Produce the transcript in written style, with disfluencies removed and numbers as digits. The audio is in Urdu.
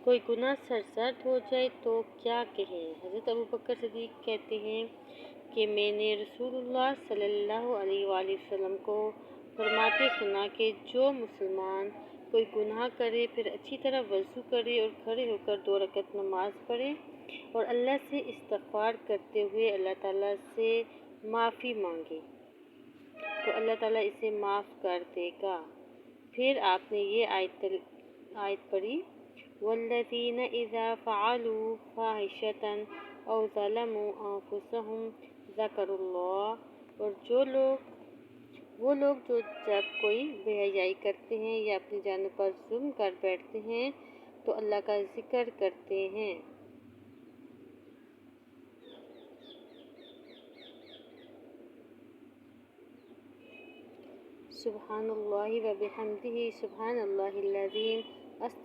کوئی گناہ سرزد ہو جائے تو کیا کہیں؟ حضرت ابوبکر صدیق کہتے ہیں کہ میں نے رسول اللہ صلی اللہ علیہ وآلہ وسلم کو فرماتے سنا کہ جو مسلمان کوئی گناہ کرے پھر اچھی طرح وضو کرے اور کھڑے ہو کر 2 رکعت نماز پڑھے اور اللہ سے استغفار کرتے ہوئے اللہ تعالیٰ سے معافی مانگے تو اللہ تعالیٰ اسے معاف کر دے گا۔ پھر آپ نے یہ آیت پڑھی، وَالَّذِينَ إِذَا فَعَلُوا فَاحِشَةً أَوْ ظَلَمُوا أَنفُسَهُمْ ذَكَرُوا اللَّهَ، اور وہ لوگ جو جب کوئی بے حیائی کرتے ہیں یا اپنی جانوں پر ظلم کر بیٹھتے ہیں تو اللہ کا ذکر کرتے ہیں۔ سبحان اللہ و بحمدہ، سبحان اللہ العظیم۔